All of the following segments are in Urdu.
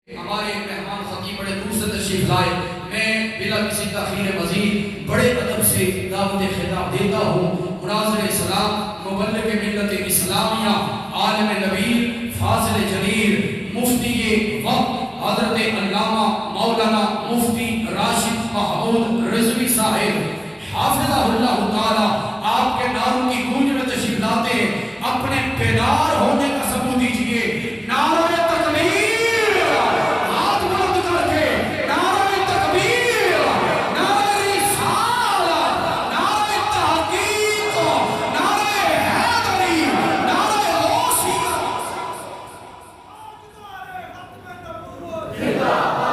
ہمارے مہمان خطیب بڑے دور سے تشریف لائے، میں بلا کسی تاخیر مزید بڑے ادب سے دعوت خطاب دیتا ہوں۔ مناظر اسلام، مبلغ ملت اسلامیہ، عالم نبیر، فاضل جلیل، مفتی وقت حضرت علامہ مولانا مفتی راشد محمود رضوی صاحب حافظہ اللہ تعالی آپ کے نعروں کی گونج میں تشریف لاتے ہیں۔ اپنے بیدار ہونے کا ثبوت دیجیے۔ نعرہ تکبیر، ہاتھ بلند کر کے نعرہ تکبیر، نعرہ رسالت، نعرہ تحقیق، نعرہ حیدری، نعرہ غوثی۔ اللہ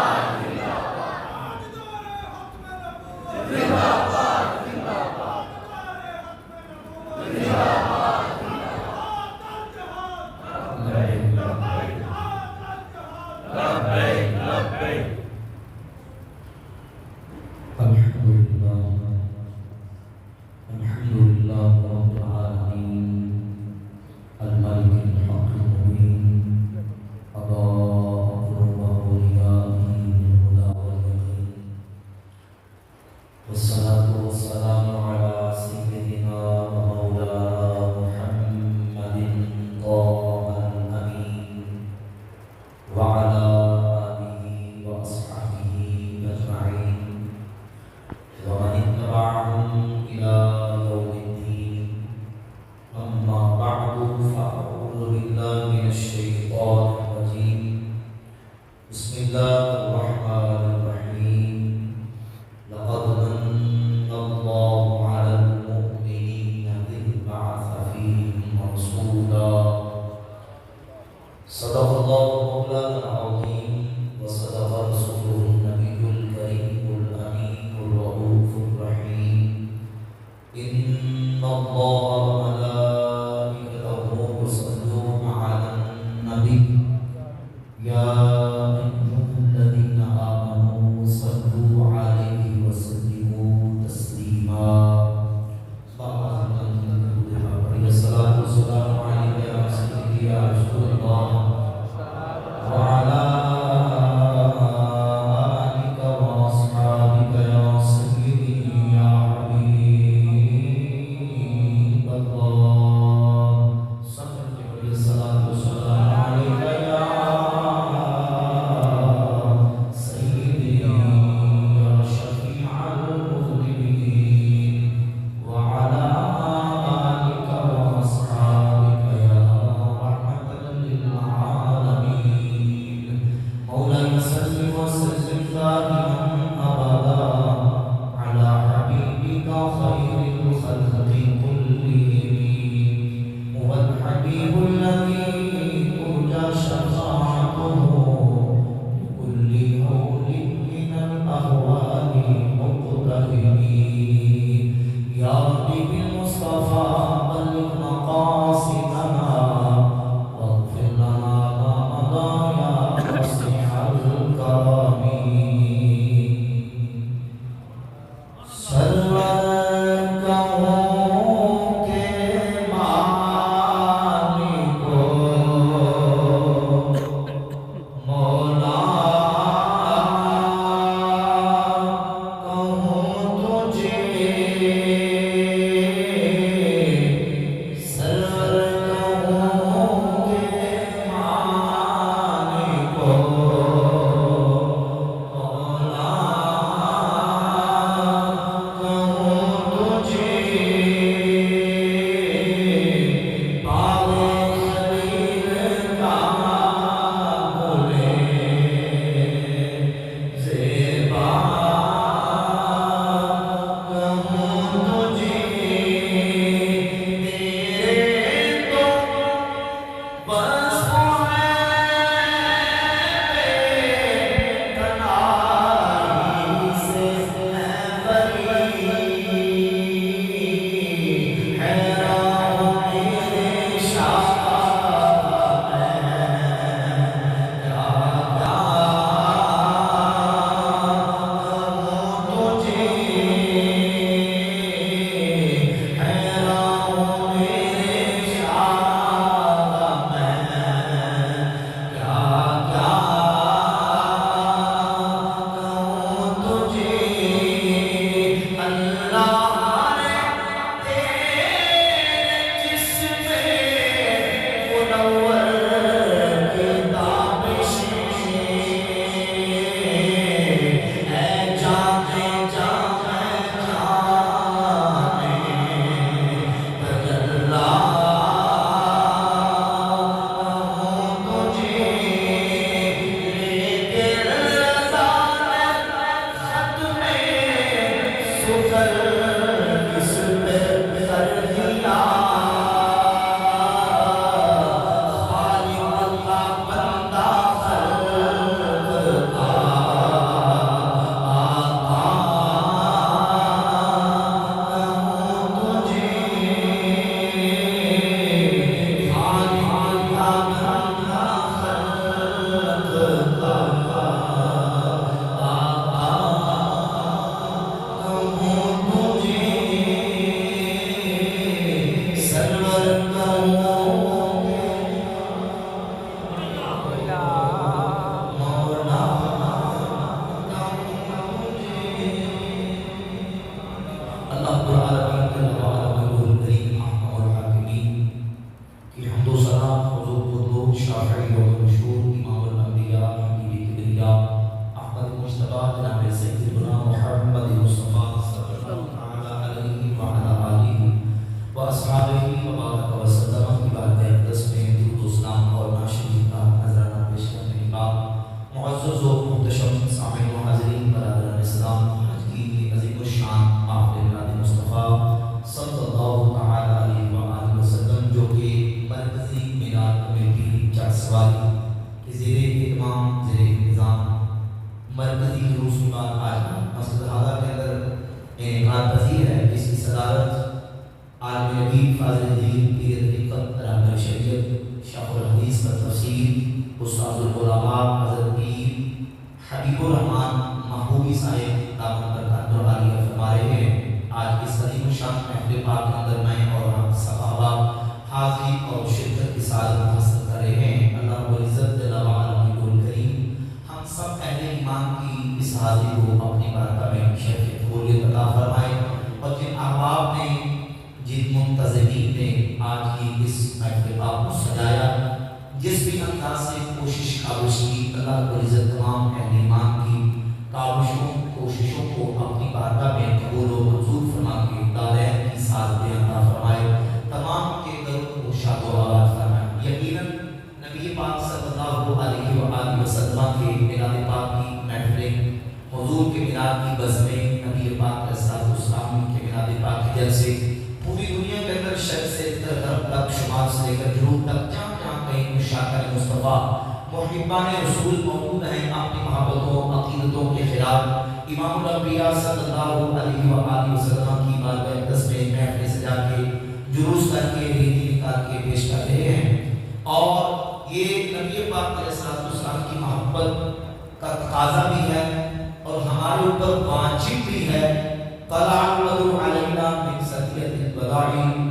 سوالی کہ زیر اہتمام زیر انتظام مرکزی جلوس کے بعد آج مسجد حاضہ کے اندر انعقاد پذیر ہے، جس کی صدارت عالم نبی فاضل دین پیر طریقت رہبر شریعت شیخ الحدیث کا تفسیر استاد العلماء حضرت پیر حبیب الرحمان محبوبی صاحب دامت برکات اور عالیہ فرما رہے ہیں۔ آج اس عظیم الشان محفل پاک کے اندر میں اور ہم صحابہ حاضری اور شرکت کی سعادت حاصل کر رہے ہیں۔ اللہ رب العزت جل وعلا کریم ہم سب اہل ایمان کی اس حاضری کو اپنی بارگاہ میں شرف قبولیت عطا فرمائے، اور جن احباب نے جن منتظمین نے آج کی اس محفل پاک کو سجایا، جس بھی انداز سے کاوش کی، اللہ رب العزت تمام اہل ایمان کی کاوشوں کوششوں کو اپنی بارگاہ میں قبول و منظور فرما کے دارین کی سعادت عطا فرمائے، تمام کے گھروں کو شاد و آباد فرمائے۔ یقیناً نبی پاک صلی اللہ علیہ وآلہ وسلم کے میلاد پاک کی محفلیں، حضور کے میلاد کی بزمیں، نبی پاک علیہ السلام کے میلاد پاک کی جلسے پوری دنیا کے اندر شرق سے غرب تک، شمال سے لے کر جنوب تک، جہاں جہاں کہیں مشاکل مصطفیٰ محبان رسول موجود ہیں، اپنی محبتوں عقیدتوں کے خلاف امام الانبیاء صلی اللہ علیہ وآلہ وسلم کی بارگاہ اقدس میں محفل سجا کے جلوس کر کے ریتی نکال کے پیش کر رہے ہیں، اور یہ نبی پاک علیہ السلام کی محبت کا تقاضا بھی ہے اور ہمارے اوپر واجب بھی ہے۔ طلع البدر علینا من ثنیۃ الوداع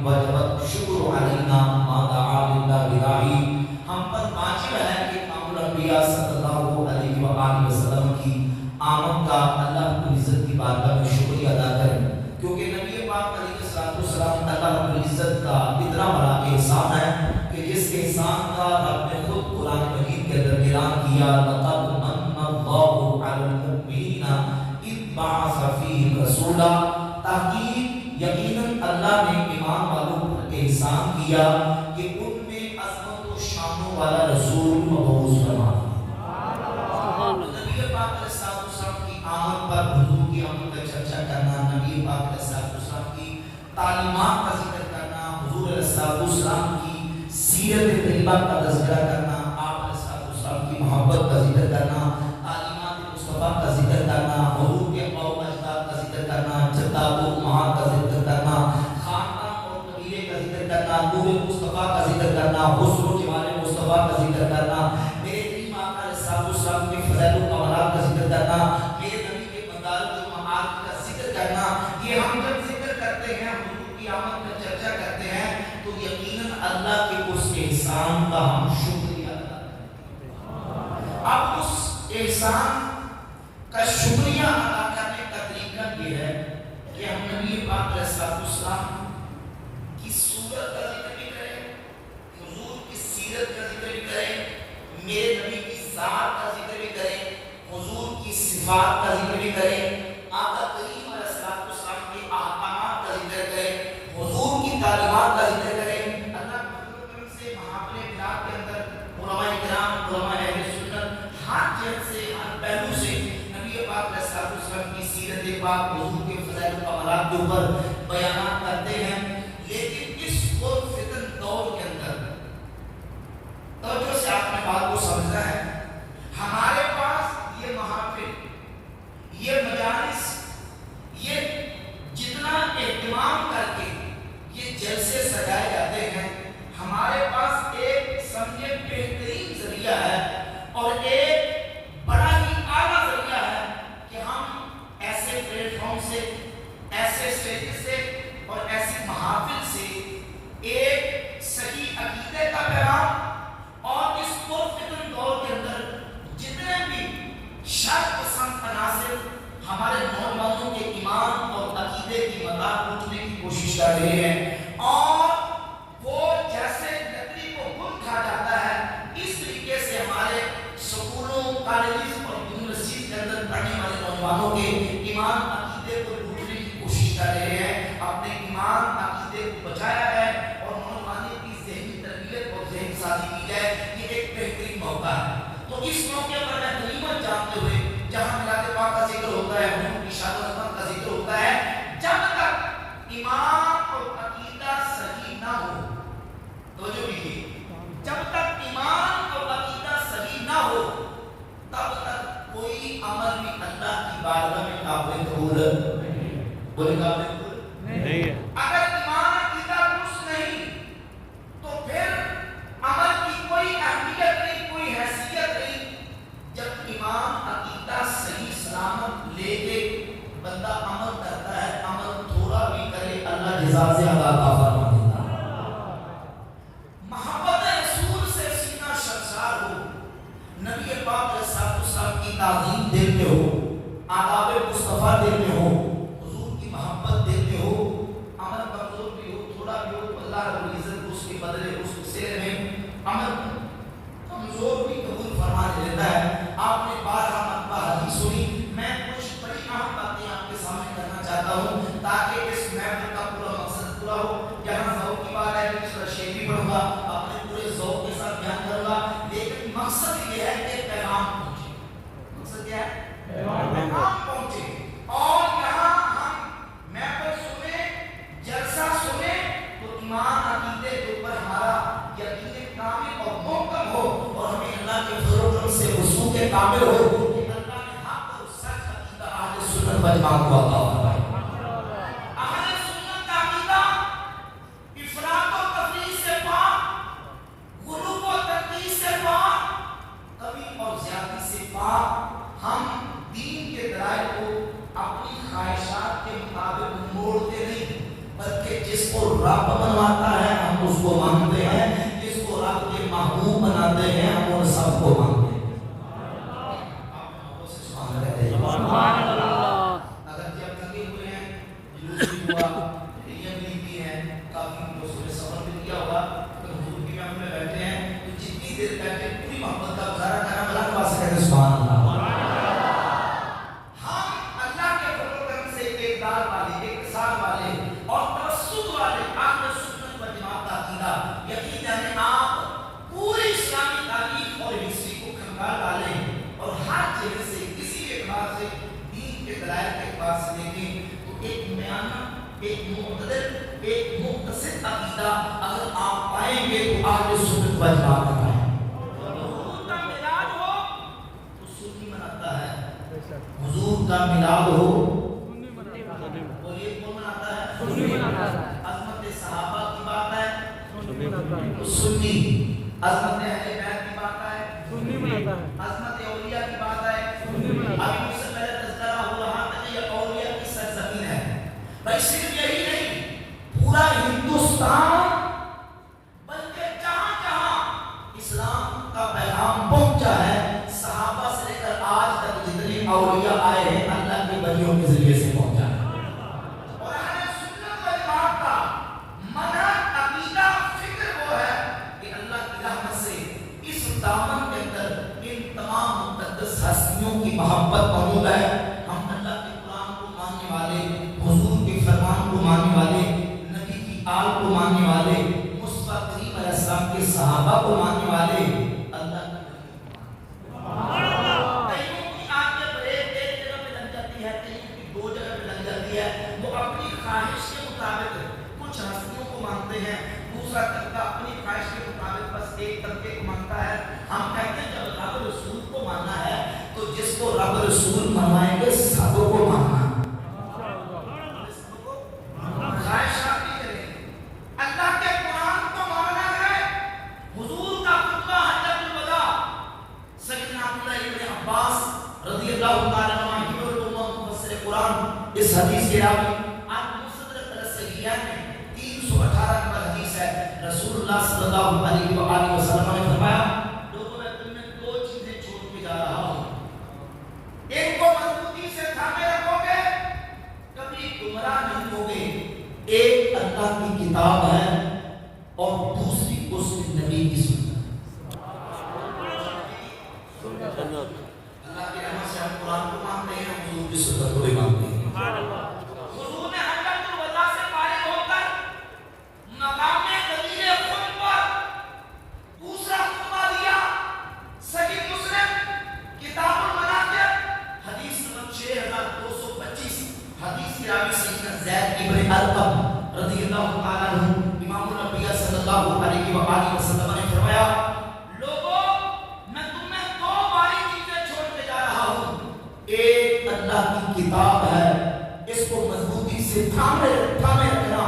وجبت شکر علینا ما دعا للہ داعی۔ ہم پر واجب ہے کہ امام الانبیاء صلی اللہ علیہ وآلہ وسلم کی آمد کا اللہ رب العزت کی بارگاہ میں شکریہ ادا کریں، کیونکہ نبی پاک علیہ السلام اللہ رب العزت کا اتنا بڑا احسان ہے کہ جس احسان کا رب نے خود قرآن مجید کے اندر اعلان کیا، لقد من اللہ علی المؤمنین اذ بعث فیہم رسولا، تحقیق یقیناً اللہ نے ایمان والوں پر احسان کیا کہ ان میں عظمت و شانوں والا رسول مبعوث فرما دیا۔ نبی پاک علیہ السلام کی آمد پر حضور کی آمد کا چرچا کرنا، نبی پاک علیہ السلام کی تعلیمات کا ذکر کرنا، حضور علیہ السلام کی سیرت طیبہ کا تذکرہ کرنا، آپ علیہ السلام کی محبت کا ذکر کرنا، تعلیمات مصطفیٰ کا ذکر کرنا، حضور کے قوم اجداد کا ذکر کرنا، جدات و امہات کا ذکر کرنا، خاندان اور قبیلے کا ذکر کرنا، نور مصطفیٰ کا ذکر کرنا، حسن و جمال مصطفیٰ کا ذکر کرنا، میرے کریم آقا علیہ السلام کے فضائل و کمالات کا ذکر کرنا، میرے نبی کے مدارج و معارج کا ذکر کرنا، یہ ہم جب ذکر کرتے ہیں، حضور کی آمد کا چرچا کرتے ہیں، تو یقیناً اللہ کے اس احسان کا ہم شکریہ ادا کرتے ہیں۔ اب اس احسان کا شکریہ ادا کرنے کا طریقہ یہ ہے کہ ہم نبی پاک علیہ السلام کی صورت کا ذکر بھی کریں، حضور کی سیرت کا ذکر بھی کریں، میرے نبی کی ذات کا ذکر بھی کریں، حضور کی صفات کا ذکر بھی کریں، آقا کریم علیہ السلام کے احکامات کا ذکر کریں، حضور کی تعلیمات کا ذکر کریں۔ اللہ کرم سے محافل میلاد کے اندر علماء کرام، علماء اہل سنت ہر جہت سے، ہر پہلو سے نبی پاک علیہ السلام کی سیرت پاک، حضور کے فضائل و کمالات کے اوپر بیانات کرتے ہیں، لیکن اس فتن دور کے اندر توجہ سے آپ نے بات کو سمجھنا ہے، ہمارے پاس یہ محافل بولے گا بالکل نہیں ہے. اگر ایمان عقیدہ درست نہیں تو پھر عمل کی کوئی اہمیت نہیں، کوئی حیثیت نہیں. جب ایمان عقیدہ صحیح سلامت لے کے بندہ عمل کرتا ہے، عمل تھوڑا بھی کرے اللہ جزا زیادہ عطا فرما دیتا ہے. محبت رسول سے سینہ شرشار ہو، نبی پاک علیہ السلام کی تعظیم دل میں ہو، آداب مصطفیٰ دل میں ہو، حضور کی محبت دل میں ہو. عمل کمزور بھی ہو، تھوڑا بھی ہو، اللہ رب العزت اس کے بدلے اس سے میں عمل کمزور بھی قبول فرما لیتا ہے. آپ نے بارہا مرتبہ حدیث سنی. میں کچھ بڑی اہم باتیں آپ کے سامنے کرنا چاہتا ہوں تاکہ اس محفل کا پورا مقصد پورا ہو. یہاں ذوق کی بات ہے کہ اس کا شعر بھی پڑھوں گا، اپنے پورے ذوق کے ساتھ بیان کروں گا، لیکن مقصد یہ ہے کہ پیغام پہنچے. مقصد کیا ہے؟ پیغام پہنچے. اور یہاں ہم محفل سنیں، جلسہ سنیں تو ایمان عقیدے کے اوپر ہمارا یقین کامل اور محکم ہو اور ہمیں اللہ کے فضل و کرم سے وصول کے کامل ہو کہ اللہ نے حق اور سچ عقیدہ اہل سنت والجماعت کو عطا فرمائے. اہل سنت کا عقیدہ افراط و تفریط سے پاک، غلو و تقدیس سے پاک، کمی اور زیادتی سے پاک. ہم دین کے درائل کو اپنی خواہشات کے مطابق موڑتے نہیں، بلکہ جس کو رب بنواتا ہے ہم اس کو مانتے ہیں، جس کو رب کے محبوب بناتے ہیں ہم ان سب کو مانتے ہیں. سبحان اللہ. اگر جب لگے ہوئے ہیں، جلوس بھی ہوا، ریاں بھی کی ہیں، کافی لوگوں نے سفر بھی کیا ہوگا، تو حضور کی محفل میں بیٹھے ہیں تو جتنی دیر بیٹھے پوری محبت کا مظاہرہ کرنا بلا نواز سے کہتے ہیں سبحان اللہ. ہم اللہ کے فضل و کرم سے اقتدار والے، اقتصاد والے اور توسط والے اہل سنت والجماعت کا عقیدہ یقیناً آپ پوری اسلامی تاریخ اور ہسٹری کو کھنگال ڈالیں اور ہر جگہ سے کسی اعتبار سے دین کے دلائل کے اعتبار سے دیکھیں تو ایک میانہ، ایک معتدل، ایک مقتصد عقیدہ اگر آپ پائیں گے تو اہل سنت والجماعت کا ہے. حضور کا میلاد ہو تو سنی مناتا ہے، حضور کا میلاد ہو بولیے کون مناتا ہے؟ سنی مناتا ہے. عظمت صحابہ کی بات ہے تو سنی، عظمت اہل بیت کی بات ہے سنی مناتا ہے، عظمت اولیاء کی بات ہے سنی مناتا ہے. ابھی مجھ سے پہلے تذکرہ ہو رہا تھا کہ یہ اولیاء کی سرزمین ہے. بھائی صرف یہی نہیں، پورا ہندوستان بلکہ جہاں جہاں اسلام کا پیغام پہنچا ہے، صحابہ سے لے کر آج تک جتنے اولیاء آئے ہیں اللہ کے ولیوں کے ذریعے سے پہنچا ہے. اور اہل سنت والجماعت کا منہج، عقیدہ، فکر وہ ہے کہ اللہ کی رحمت سے اس دامن کے اندر ان تمام مقدس ہستیوں کی محبت موجود ہے. ہم اللہ کے قرآن کو ماننے والے، حضور کے فرمان کو ماننے والے، نبی کی آل کو ماننے والے، مصطفیٰ کریم علیہ السلام کے صحابہ کو ماننے والے اللہ کا کئیوں کی آنکھیں بریک ایک جگہ پہ لگ جاتی ہے، کئیوں کی دو جگہ پہ لگ جاتی ہے. وہ اپنی خواہش کے مطابق کچھ ہستیوں کو مانتے ہیں، دوسرا طبقہ اپنی خواہش کے مطابق بس ایک طبقے کو مانتا ہے. ہم کہتے ہیں جب رب رسول کو ماننا ہے تو جس کو رب رسول منوائیں گے سبوں کو ماننا ہے. خواہشات نہیں کریں، اللہ کے قرآن کو ماننا ہے. حضور کا خطبہ حجۃ الوداع سیدنا عبداللہ ابن عباس رضی اللہ تعالیٰ عنہ مفسر قرآن اس حدیث کے راوی آپ مستدرک الصحیحین میں 318 نمبر حدیث ہے. رسول اللہ صلی اللہ علیہ وآلہ وسلم نے فرمایا لوگوں میں تم میں دو چیزیں چھوڑ کے جا رہا ہوں، ایک کو مضبوطی سے تھامے رکھو گے کبھی گمراہ نہیں ہوگے. ایک اللہ کی کتاب ہے اور دوسری اس کے نبی کی سنت. اللہ کی رحمت سے ہم قرآن کو مانتے ہیں، ہم حضور کی سنت کو بھی مانتے ہیں. حضور نے حجۃ الوداع سے فارغ ہو کر مقام غدیر خلد پر دوسرا خطبہ دیا. صحیح مسلم کتاب المناقب حدیث نمبر 6225، حدیث کی راوی سیدنا زید ابن ارقم رضی اللہ تعالیٰ عنہ امام الانبیاء صلی اللہ علیہ وآلہ وسلم نے فرمایا لوگوں میں تمہیں دو باری چیزیں چھوڑ کے جا رہا ہوں. ایک اللہ کی کتاب ہے، اس کو مضبوطی اسے تھامے رکھنا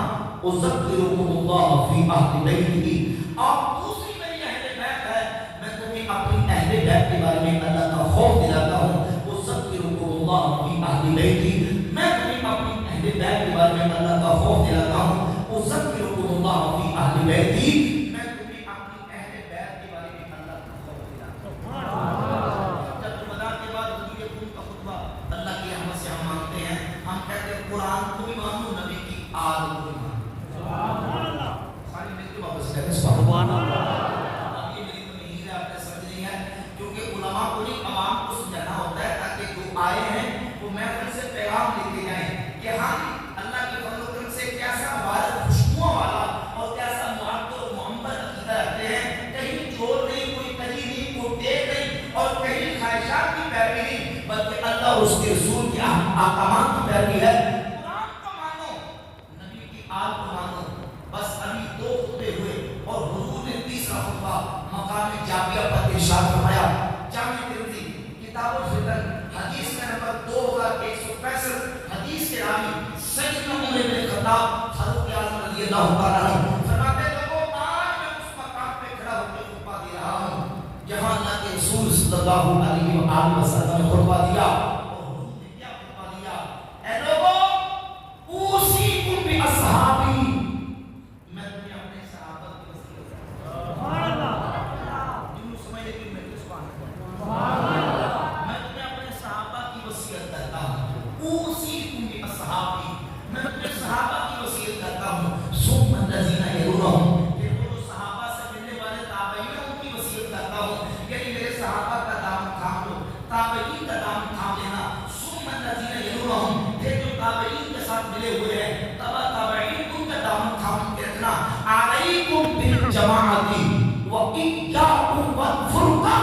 اذکرکم اللہ فی اہل بیتہ اور دوسری میری اہل بیت ہے میں تمہیں اپنی اہل بیت کے بارے میں اللہ کا خوف دلاتا ہوں اذکرکم اللہ فی اہل بیتہ میں تمہیں اپنی اہل بیت کے بارے میں اللہ کا خوف دلاتا ہوں اذکرکم اللہ فی اہل بیتہ میں تمہیں اپنی اہل بیت کے بارے میں اللہ کا خوف دلاتا ہوں جب رمضان کے بعد حضور کے کا خطبہ اللہ کی رحمت سے ہم مانگتے ہیں ہم کہتے ہیں قرآن کو بھی مانو نبی کی آل کو بھی مانو سبحان اللہ ساری مل کے واپس کہتے ہیں سبحان اللہ اب یہ میری تمہید ہے آپ نے سمجھ نہیں ہے کیونکہ علماء کو نہیں عوام کو سمجھانا ہوتا ہے تاکہ جو آئے ہیں وہ محفل سے پیغام لے کے جائیں کہ ہم اللہ کے فضل و کرم سے کیسا مبارک خوشبو والا اور کیسا محبت و محبت عقیدہ رکھتے ہیں کہیں چور نہیں کوئی کجی نہیں کوئی ٹیک نہیں اور کہیں خواہشات کی پیروی نہیں بلکہ اللہ اور اس کے رسول کے احکامات کی پیروی ہے قرآن کو مانو نبی کی آل کو مانو بس ابھی 2 خطبے ہوئے اور حضور نے تیسرا خطبہ مقام جابیہ پر ارشاد فرمایا جامع ترمذی کتاب الفتن حدیث کا نمبر 2165 حدیث کے راوی سیدنا عمر بن خطاب فاروق اعظم رضی اللہ تعالی عنہ فرماتے ہیں لوگوں آج میں اس مقام پہ کھڑا ہو کے خطبہ دے رہا ہوں جہاں اللہ کے رسول صلی اللہ علیہ وآلہ وسلم نے خطبہ دیا اور حضور نے کیا خطبہ دیا اے لوگوں اوصیکم باصحابی میں تمہیں اپنے صحابہ کی وصیت سبحان اللہ جنوں سمجھ لیکن میں سبحان اللہ میں تمہیں اپنے صحابہ کی وصیت کرتا ہوں اوصیکم باصحابی میں اپنے صحابہ کی وصیت کرتا ہوں ثم الذین یلونہم پھر وہ صحابہ سے ملنے والے تابعین ان کی وصیت کرتا ہوں یعنی میرے صحابہ کا دامن تھام لو تابعین کا دامن تھام لینا ثم الذین یلونہم پھر جو تابعین کے ساتھ ملے ہوئے ہیں تبع تابعین ان کا دامن تھام کے رکھنا علیکم بالجماعۃ وإیاکم والفرقہ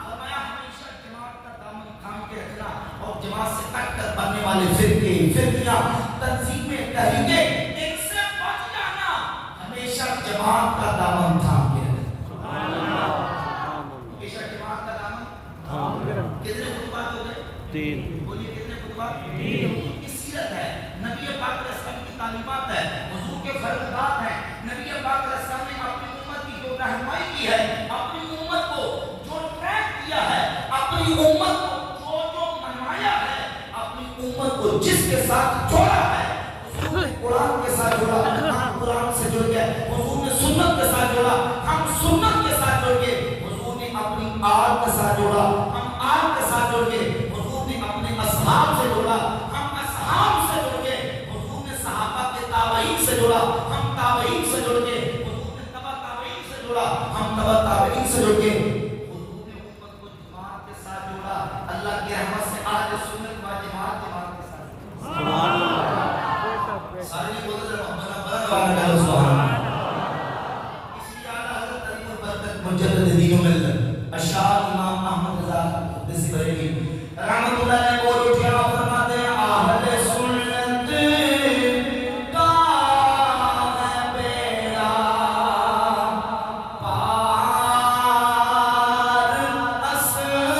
فرمایا ہمیشہ جماعت کا دامن تھام کے رکھنا اور جماعت سے کٹ کر بننے والے فرقے فرقیاں تنظیمیں تحریکیں ان سے بچ جانا ہمیشہ جماعت کا دامن تھام کے رکھنا ہمیشہ جماعت کا دامن تھام کے رکھنا کتنے خطبات ہو گئے 3 بولیے کتنے خطبات 3 اس سیرت ہے نبی پاک علیہ السلام کی تعلیمات ہے حضور کے فرمودات ہیں نبی پاک علیہ السلام نے اپنی امت کی جو رہنمائی کی ہے اپنی امت کو جو ٹریک کیا ہے اپنی امت کو جو منوایا ہے اپنی امت کو جس کے ساتھ جوڑا ہے حضور نے قرآن کے ساتھ جوڑا ہم قرآن سے جڑ گئے حضور نے سنت کے ساتھ جوڑا ہم سنت کے ساتھ جڑ گئے حضور نے اپنی آل کے ساتھ جوڑا ہم آل کے ساتھ جڑ گئے حضور نے اپنے اصحاب سے جوڑا ہم اصحاب سے جڑ گئے حضور نے صحابہ کے تابعین سے جوڑا ہم تابعین سے جڑ گئے حضور نے تبع تابعین سے جوڑا ہم تبع تابعین سے جڑ گئے حضور نے امت کو جماعت کے ساتھ جوڑا اللہ کی رحمت سے آج سنت و جماعت کے ساتھ سبحان اللہ سارے بول رہے ہیں سبحان اللہ اس لیے اعلیٰ حضرت علی برکت مجدد دین و ملت اشعار امام احمد رضا دسی بریلی رحمت اللہ نے بول اٹھیا فرماتے ہیں اہل سنت کا ہے بیڑا پار اسباب اور اہل سنت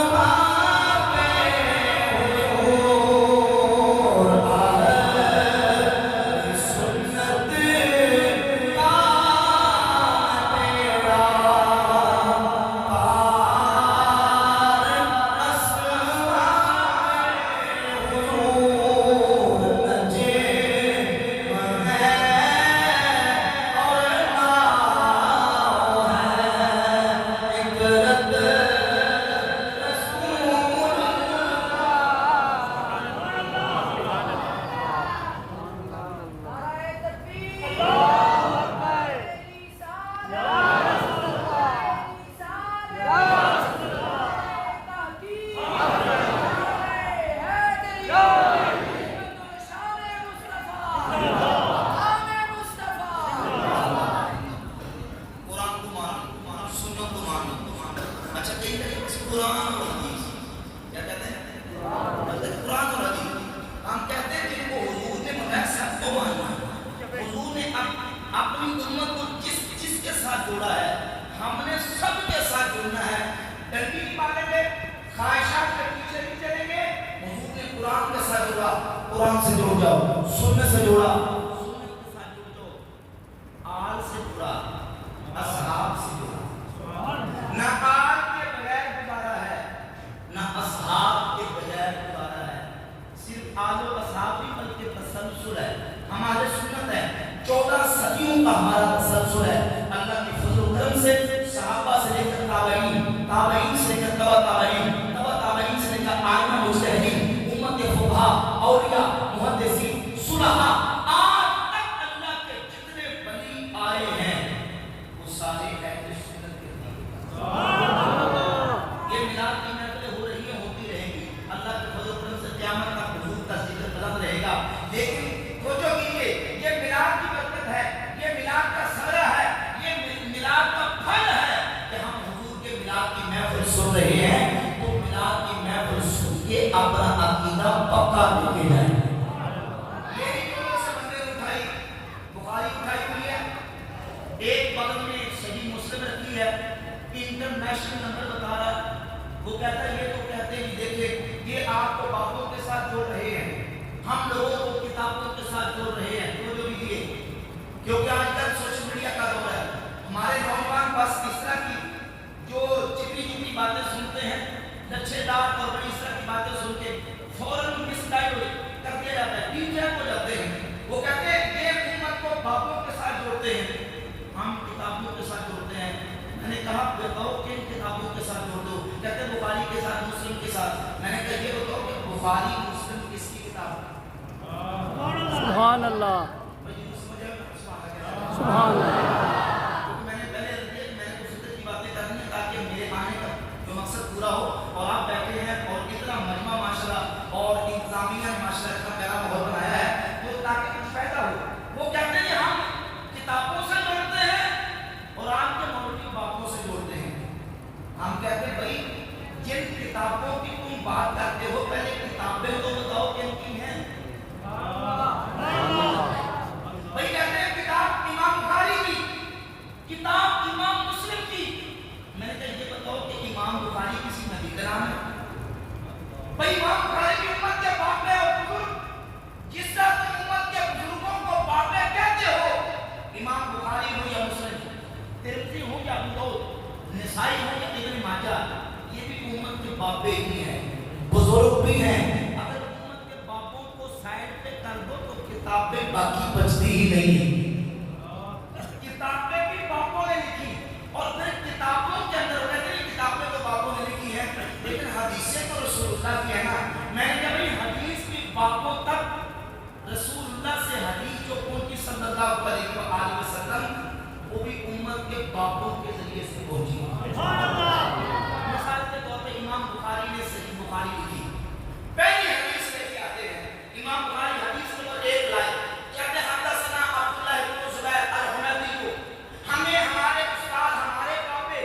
کا ہے بیڑا قرآن سے جوڑ جاؤ سننے سے جوڑا واضح ہے کہ سنت کے دین یہ میلاد کی محفلیں ہو رہی ہیں، ہوتی رہیں گی، اللہ کے فضل و کرم سے قیامت تک حضور کا ذکر قدم رہے گا، لیکن توجہ کیجیے یہ میلاد کی برکت ہے، یہ میلاد کا ثمرہ ہے، یہ میلاد کا پھل ہے کہ ہم حضور کے میلاد کی محفل سن رہے ہیں، تو میلاد کی محفل سن کے اپنا عقیدہ پکا لے کے جائیں۔ میری کونوں سے بندے اٹھائی، بخاری اٹھائی ہوئی ہے، ایک بغل میں صحیح مسلم رکھی ہے، انٹرنیشنل نمبر بتا رہا، وہ کہتا ہے یہ تو کہتے ہیں دیکھیں یہ آپ کو باپوں کے ساتھ جوڑ رہے ہیں، ہم لوگوں کو کتابوں کے ساتھ جوڑ رہے ہیں، تو جو بھی دیئے کیونکہ آج کل سوشل میڈیا کا دور ہے، ہمارے نوجوان بس اس طرح کی جو چپی چپی باتیں سنتے ہیں، لچھے دار اور بڑی اس طرح کی باتیں سن کے فوراً مس گائیڈ کر دیا جاتا ہے، ڈی جے ہو جاتے ہیں، وہ کہتے ہیں یہ امت کو باپوں کے ساتھ جوڑتے ہیں، ہم کتابوں کے ساتھ جوڑتے ہیں۔ میں نے کہا بتاؤ کن کتابوں کے ساتھ جوڑ دو، کہتے ہیں بخاری کے ساتھ، مسلم کے ساتھ، میں نے کہا یہ بتاؤ کہ بخاری مسلم کس کی کتاب ہے؟ سبحان اللہ، سبحان اللہ۔ میں نے پہلے کچھ کی باتیں کرنی ہے تاکہ میرے آنے کا جو مقصد پورا ہو، اور آپ بیٹھے ہیں اور اتنا مجمع ماشاءاللہ اور انتظامیہ ماشاءاللہ اتنا پیارا ماحول بنایا ہے تو تاکہ کچھ فائدہ ہو۔ وہ کہتے ہیں ہم کتابوں سے جوڑتے ہیں اور آپ کے مولوی باپوں سے جوڑتے ہیں۔ ہم کہتے ہیں بھائی جن کتابوں کی تم بات کرتے ہو پہلے کتابیں تو بتاؤ کن کی ہیں؟ بھائی کہتے ہیں کتاب امام بخاری کی، کتاب امام مسلم کی، میں نے کہا یہ بتاؤ کہ امام بخاری کسی نبی کا نام ہے؟ بھائی امام بخاری کی امت کے باپے اور بزرگ، جس طرح تم امت کے بزرگوں کو باپے کہتے ہو، امام بخاری ہو یا مسلم، ترمذی ہو یا ابو داؤد، نسائی ہو یا ابن ماجہ، یہ بھی امت کے باپے ہی ہیں، بزرگ بھی ہیں۔ اگر امت کے باپوں کو سائڈ پہ کر دو تو کتابیں باقی بچتی ہی نہیں، کتابیں بھی باپوں نے لکھی، اور پھر کتابوں کے اندر کہتے ہیں کتابیں تو باپوں نے لکھی ہیں لیکن حدیثیں تو رسول اللہ کی ہے نا۔ میں نے کہا بھائی حدیث بھی باپوں تک، رسول اللہ سے حدیث جو پہنچی صلی اللہ علیہ وسلم وہ بھی امت کے باپوں کے ذریعے سے پہنچی۔ مثال کے طور پہ امام بخاری نے صحیح بخاری لکھی، پہلی حدیث لے کے آتے ہیں امام بخاری، حدیث نمبر 1 لائے، کہتے ہیں حدثنا عبداللہ بن زبیر الحمیدی کو، ہمیں ہمارے استاد ہمارے باپے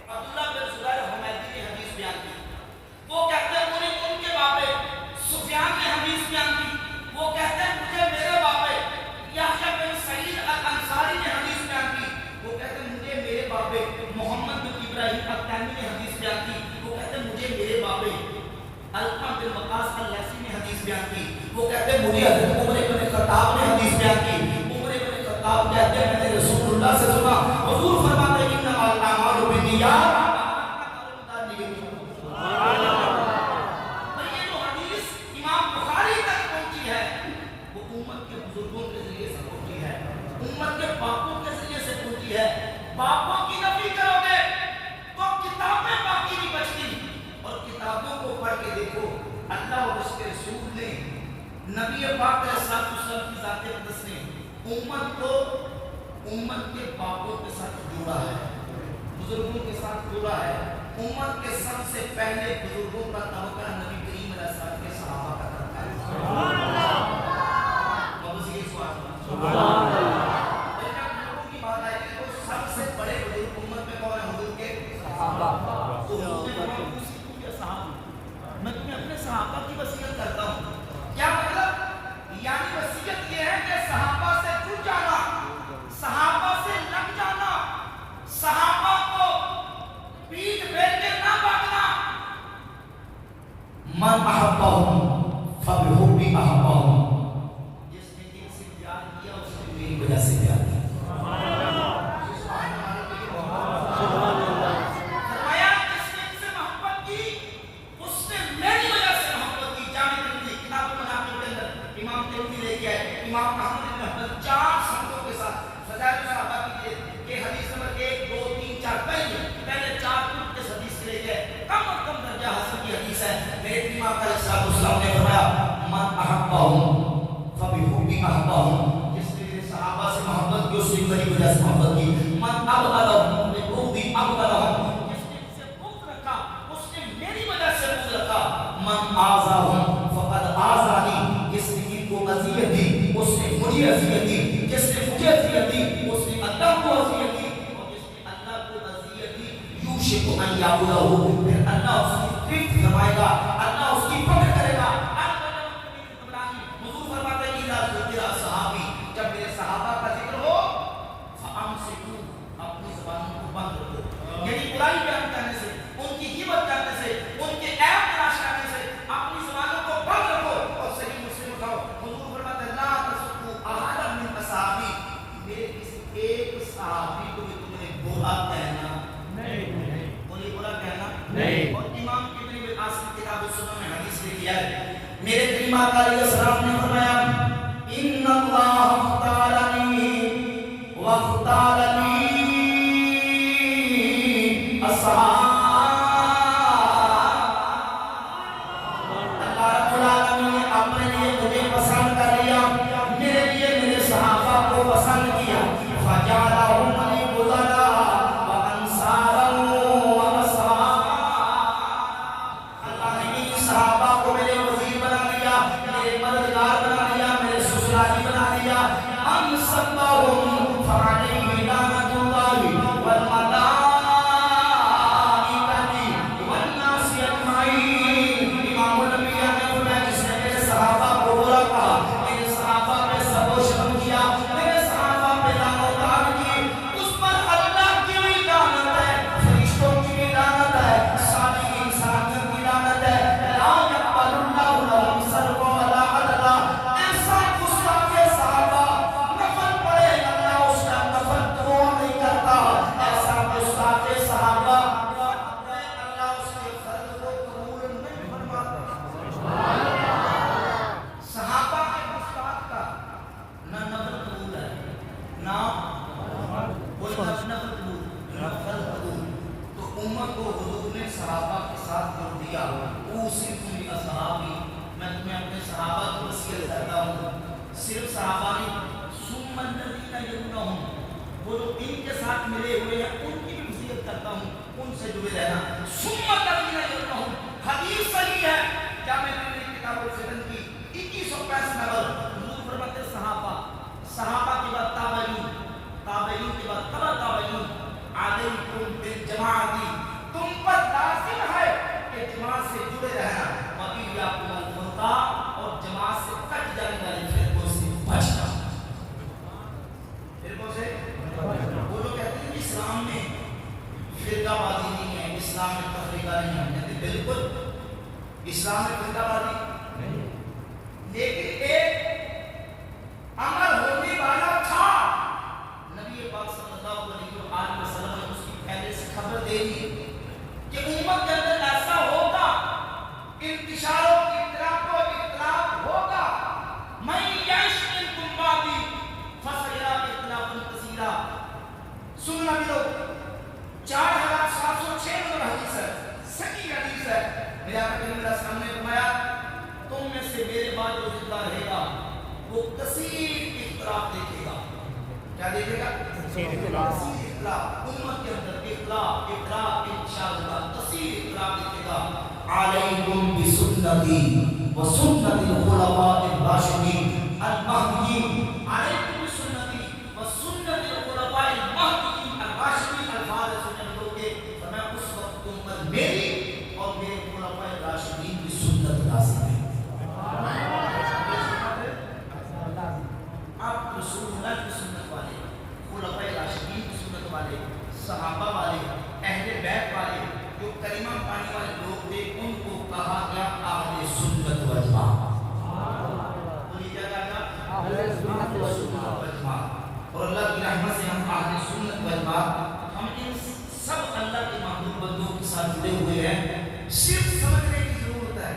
عبداللہ بن زبیر الحمیدی نے حدیث بیان کی، وہ کہتے ہیں انہیں ان کے باپے سفیان نے حدیث بیان کی، وہ کہتے ہیں مجھے میرے باپے یحییٰ بن سعید الانصاری نے حدیث بیان کی، وہ کہتے ہیں مجھے میرے باپے محمد بن ابراہیم التیمی نے حدیث بیان کی، وہ کہتے ہیں مجھے میرے باپے علقمہ بن وقاص اللیثی نے حدیث بیان کی، وہ کہتے ہیں مجھے حضرت عمر بن خطاب نے حدیث بیان کی۔ عمر بن خطاب کہتے ہیں میں نے رسول اللہ سے سنا حضور فرماتے ہیں انما الاعمال بالنیات، یہ جو حدیث امام بخاری تک پہنچی ہے وہ امت کے بزرگوں کے ذریعے سے پہنچی ہے، امت کے باپوں کے ذریعے سے پہنچی ہے۔ باپوں کی نفی کرو گے تو کتابیں باقی نہیں بچتی، اور کتابوں کو پڑھ کے دیکھو اللہ اور اس کے رسول نے، نبی پاک علیہ الصلوۃ والسلام کی ذات اقدس نے امت کو امت کے باپوں کے ساتھ جوڑا ہے، بزرگوں کے ساتھ جوڑا ہے۔ امت کے سب سے پہلے بزرگوں کا طبقہ نبی کریم علیہ السلام کے صحابہ کا طبقہ ہے۔ سبحان اللہ، سبحان اللہ۔ بزرگوں کی بات آئی تو سب سے بڑے بزرگ امت میں کون ہے؟ حضور کے صحابہ۔ تو حضور نے صحابہ، میں تمہیں اپنے صحابہ کی وصیت کرتا ہوں، کیا مطلب؟ یعنی وصیت یہ ہے کہ صحابہ سے جڑ جانا، صحابہ سے لگ جانا، صحابہ کو پیٹ پھیر کے نہ بھاگنا۔ من احبہم فبحبی احبہم، جس نے ان سے پیار کیا اس نے میری وجہ سے پیار کیا۔ فرمایا جس نے ان سے محبت کی اس نے میری وجہ سے محبت کی۔ جامع ترمذی کتاب المناقب کے اندر امام ترمذی لے کے آئے، امام احمد بن حنبل 4 سندوں کے ساتھ فضائل صحابہ کی کہ حدیث نمبر 1 2 3 4 پہلے 4 کے حدیث لے کے کم از کم درجہ حسن کی حدیث ہے۔ میرے امام علیہ السلام نے فرمایا من احبہ یوشک ان یعبدہ، پھر اللہ اس کی گرفت فرمائے گا، اللہ اس کی پکڑ کرے گا۔ حضور فرماتے ہیں اذا ذکر صحابی، جب میرے صحابہ کا ذکر ہو فامسکوا، اپنی زبانوں کو بند رکھو، یعنی برائی بیان کرنے سے، ان کی غیبت کرنے سے، ان کے عیب تلاش کرنے سے اپنی زبانوں کو بند رکھو۔ اور صحیح مسلم اٹھاؤ، حضور فرماتے ہیں لا تسبوا احدا من اصحابی، میرے کسی ایک صحابی کو بھی تمہیں برا کہنا نہیں، بولی برا کہنا نہیں۔ اور امام ابن القاسم کتاب السنن میں حدیث لکھی ہے، میرے کریم آقا علیہ السلام نے فرمایا ان اللہ اختارنی واختارنی اصحاب، اللہ رب العالمین نے اپنے لیے مجھے پسند کر لیا، میرے لیے میرے صحابہ کو پسند کیا، فجعلہم لی بدلا وانصارا واصحابا، اللہ نے ان صحابہ کو میرے وزیر بنا لیا، میرے مددگار بنا لیا، میرے سسرالی بنا لیا۔ ہم سبهم فعليهم لعنة الله والملائكة والناس أجمعين۔ امام الانبیاء نے فرمایا جس نے میرے صحابہ کو برا کہا، میرے صحابہ پہ سب و شرم کیا، میرے صحابہ پہ لعنت و تعان کی، اس پر اللہ کی بھی لعنت ہے، فرشتوں کی بھی لعنت ہے، ساری انسانیت کی لعنت ہے۔ لا يقبل الله لهم صرفا ولا عدلا، ایسا گستاخ صحابہ نفل پڑے اللہ اس کا نفل قبول نہیں کرتا، ایسا گستاخ صحابہ اللہ اس کے فرض کو قبول نہیں فرماتا۔ صحابہ کے گستاخ کا نہ نفل قبول ہے نہ کوئی نفل قبول نہ فرض قبول، تو امت کو حضور نے صحابہ کے ساتھ جوڑ دیا۔ اوصیکم باصحابی، میں تمہیں اپنے صحابہ کی وصیت کرتا ہوں، صرف صحابہ نہیں، ثم الذین یلونہم، وہ جو ان کے ساتھ ملے ہوئے ہیں ان کی بھی وصیت کرتا ہوں، ان سے جڑے رہنا۔ ثم الذین یلونہم، حدیث صحیح ہے جامع ترمذی کتاب الفتن کی 2165 نمبر، حضور فرماتے ہیں صحابہ، صحابہ کے بعد تابعین، تابعین کے بعد تبع تابعین، علیکم بالجماعتی، تم پر لازم ہے کہ جماعت سے جڑے رہنا، وَإِيَّاكُمُ الْفُرْقَةَ، اور جماعت سے کٹ جانے والی فرقوں سے بچنا۔ فرقوں سے وہ لوگ کہتے ہیں کہ اسلام میں فرقہ بازی نہیں ہے، اسلام میں تفریقہ نہیں ہے، کہتے ہیں بالکل اسلام میں فرقہ بازی نہیں، لیکن ایک عمل ہونے والا تھا، نبی پاک صلی اللہ علیہ وسلم نے اس کی پہلے سے خبر دے دی کہ امت کے اندر ایسا ہوگا، انتشار و اختلاف و اختلاف ہوگا، من یعش منکم بعدی فسیرا اختلافا کثیرا۔ سننا بھی لو، 4706 نمبر حدیث ہے، صحیح حدیث ہے، میرے آقا کریم علیہ السلام نے فرمایا تم میں سے میرے بعد جو زندہ رہے گا وہ کثیر اختلاف دیکھے گا۔ کیا دیکھے گا؟ کثیر اختلاف، امت کے اندر اختلاف انتشار ہوگا، کثیر اختلاف دیکھے گا۔ علیکم بسنتی وسنت الخلفاء الراشدین المہدیین، علیکم بسنتی وسنت الخلفاء المہدیین الراشدین، الفاظ سنت لوگ کے فرمایا اس وقت تم پر میری اور میرے خلفاء الراشدین کی سنت لازم ہے۔ آپ رسول اللہ کی سنت والے، خلفاء راشدین کی سنت والے، صحابہ والے، اہل بیت والے، جو کلمہ پانے والے لوگ تھے، ان کو کہا گیا اہل سنت والجماعت۔ بولیے کیا کہا گیا؟ اہل سنت والجماعت۔ اور اللہ کی رحمت سے ہم اہل سنت والجماعت، ہم ان سب اللہ کے محبوب بندوں کے ساتھ جڑے ہوئے ہیں۔ صرف سمجھنے کی ضرورت ہے،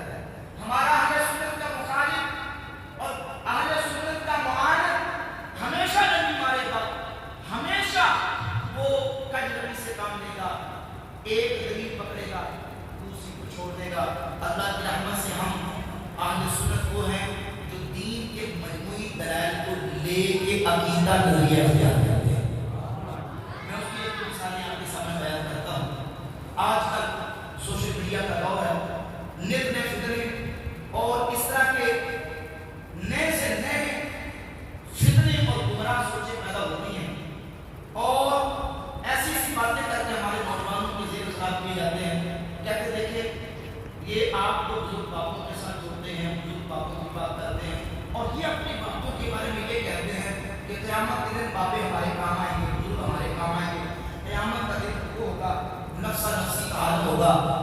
ہمارا اہل سنت کا مخالف اور اہل سنت کا معاند ہمیشہ نہیں مارے گا، ہمیشہ وہ کجروی سے کام لے گا، ایک دلیل پکڑے گا دوسری کو چھوڑ دے گا۔ اللہ کی رحمت سے ہم اہل سنت وہ ہیں جو دین کے مجموعی دلائل کو لے کے عقیدہ نظریہ اختیار کرتے ہیں۔ میں اس کی ایک مثالیں آپ کے سامنے بیان کرتا ہوں۔ آج تک سوشل میڈیا کا دور ہے، نت نئے فکرے اور اس طرح کے نئے سے نئے فکرے اور گمراہ سوچیں پیدا ہوتی ہیں، اور ایسی ایسی باتیں کر کے ہمارے نوجوانوں کی زیر قیامت کے دن بابے ہمارے کام آئیں گے، بزرگ ہمارے کام آئیں گے، قیامت کا دن وہ ہوگا نفسا نفسی کا عالم ہوگا،